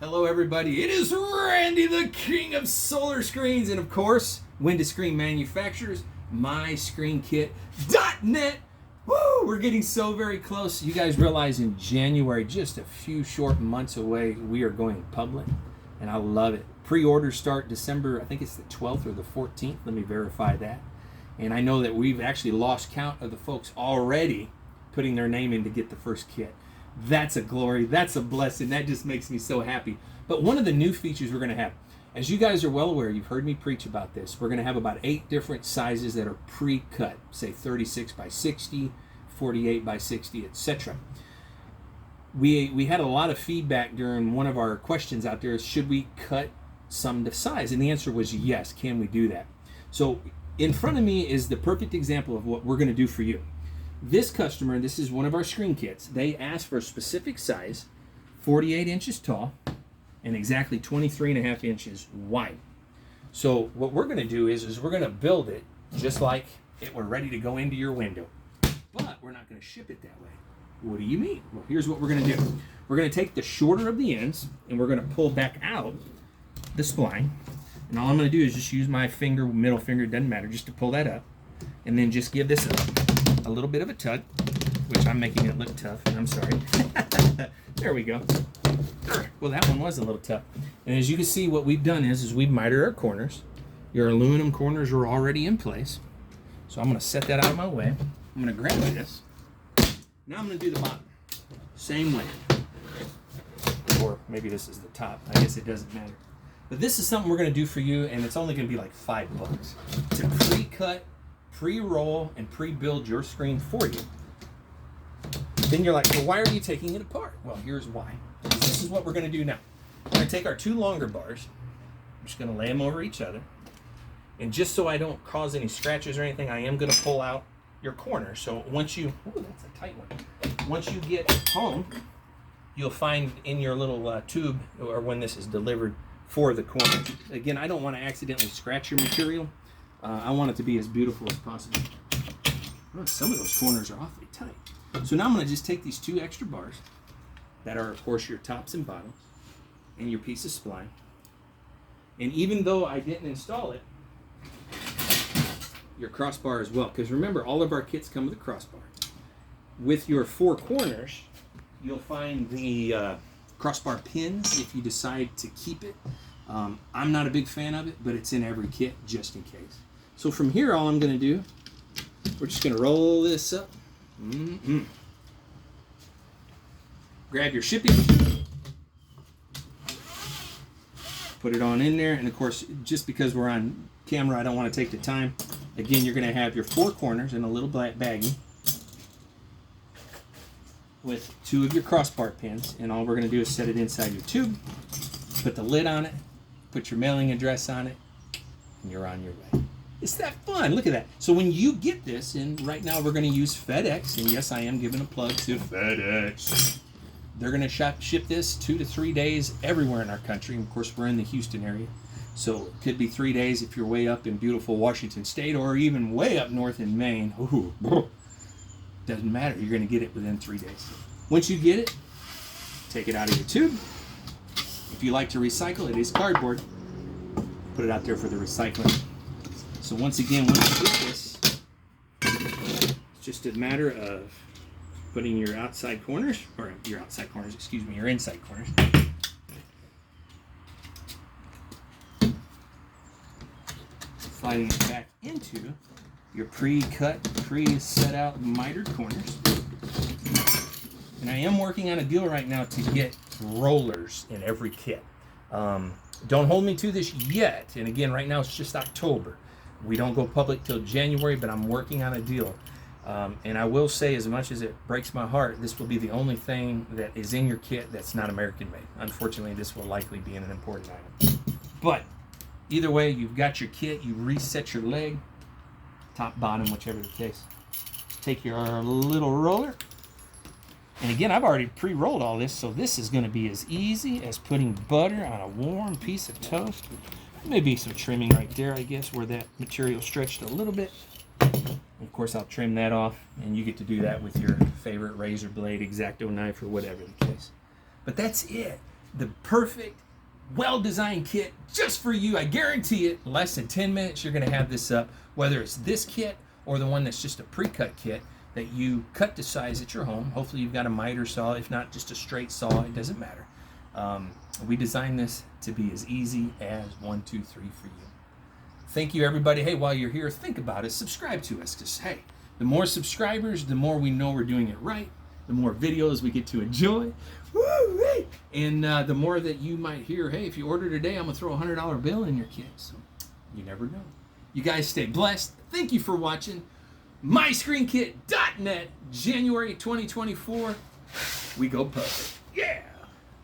Hello everybody, it is Randy, the king of solar screens, and of course, Screen Manufacturers, myscreenkit.net. Woo! We're getting so very close. You guys realize in January, just a few short months away, we are going public, and I love it. Pre-orders start December, I think it's the 12th or the 14th. Let me verify that. And I know that we've actually lost count of the folks already putting their name in to get the first kit. That's a glory, that's a blessing, that just makes me so happy. But one of the new features we're going to have, as you guys are well aware, you've heard me preach about this, we're going to have about 8 different sizes that are pre-cut, say 36 by 60, 48 by 60, etc. We had a lot of feedback during one of our questions out there, should we cut some to size? And the answer was yes, can we do that? So in front of me is the perfect example of what we're going to do for you. This customer, this is one of our screen kits, they asked for a specific size, 48 inches tall and exactly 23.5 inches wide. So what we're going to do is we're going to build it just like it were ready to go into your window. But we're not going to ship it that way. What do you mean? Well, here's what we're going to do. We're going to take the shorter of the ends and we're going to pull back out the spline. And all I'm going to do is just use my finger, middle finger, doesn't matter, just to pull that up. And then just give this a little bit of a tug, which I'm making it look tough, and I'm sorry. There we go. Well, that one was a little tough. And as you can see, what we've done is we've mitered our corners. Your aluminum corners are already in place. So I'm going to set that out of my way. I'm going to grab this. Now I'm going to do the bottom. Same way. Or maybe this is the top. I guess it doesn't matter. But this is something we're going to do for you, and it's only going to be like $5 to pre-cut, pre-roll, and pre-build your screen for you. Then you're like, well, why are you taking it apart? Well, here's why. This is what we're going to do now. We're going to take our 2 longer bars. I'm just going to lay them over each other. And just so I don't cause any scratches or anything, I am going to pull out your corner. So once you, oh, that's a tight one. Once you get home, you'll find in your little tube, or when this is delivered, for the corner. Again, I don't want to accidentally scratch your material. I want it to be as beautiful as possible. Oh, some of those corners are awfully tight. So now I'm going to just take these 2 extra bars that are, of course, your tops and bottoms and your piece of spline. And even though I didn't install it, your crossbar as well, because remember, all of our kits come with a crossbar. With your 4 corners, you'll find the crossbar pins if you decide to keep it. I'm not a big fan of it, but it's in every kit just in case. So from here, all I'm going to do, we're just going to roll this up. Grab your shipping, put it on in there, and of course, just because we're on camera, I don't want to take the time. Again, you're going to have your 4 corners in a little black baggie with 2 of your crossbar pins, and all we're going to do is set it inside your tube, put the lid on it, put your mailing address on it, and you're on your way. It's that fun. Look at that. So when you get this, and right now we're going to use FedEx, and yes, I am giving a plug to FedEx. They're going to ship this 2 to 3 days everywhere in our country. Of course, we're in the Houston area, so it could be 3 days if you're way up in beautiful Washington State, or even way up north in Maine. Ooh, doesn't matter. You're going to get it within 3 days. Once you get it, take it out of your tube. If you like to recycle, it is cardboard. Put it out there for the recycling. So once again, once you get this, it's just a matter of putting your outside corners, or your outside corners, excuse me, your inside corners. Sliding it back into your pre-cut, pre-set out mitered corners. And I am working on a deal right now to get rollers in every kit. Don't hold me to this yet. And again, right now it's just October. We don't go public till January, but I'm working on a deal. And I will say, as much as it breaks my heart, this will be the only thing that is in your kit that's not American made. Unfortunately, this will likely be an imported item. But either way, you've got your kit, you reset your leg, top, bottom, whichever the case. Take your little roller. And again, I've already pre-rolled all this, so this is going to be as easy as putting butter on a warm piece of toast. Maybe some trimming right there, I guess, where that material stretched a little bit. Of course, I'll trim that off, and you get to do that with your favorite razor blade, X-Acto knife, or whatever the case. But that's it. the perfect, well-designed kit just for you. I guarantee it, in less than 10 minutes, you're going to have this up, whether it's this kit or the one that's just a pre-cut kit that you cut to size at your home. Hopefully you've got a miter saw, if not just a straight saw, it doesn't matter. We designed this to be as easy as 1, 2, 3 for you. Thank you, everybody. Hey, while you're here, think about it. Subscribe to us, because, hey, the more subscribers, the more we know we're doing it right, the more videos we get to enjoy. Woo-wee! And the more that you might hear, hey, if you order today, I'm going to throw a $100 bill in your kit. So you never know. You guys stay blessed. Thank you for watching. MyScreenKit.net, January 2024. We go public. Yeah!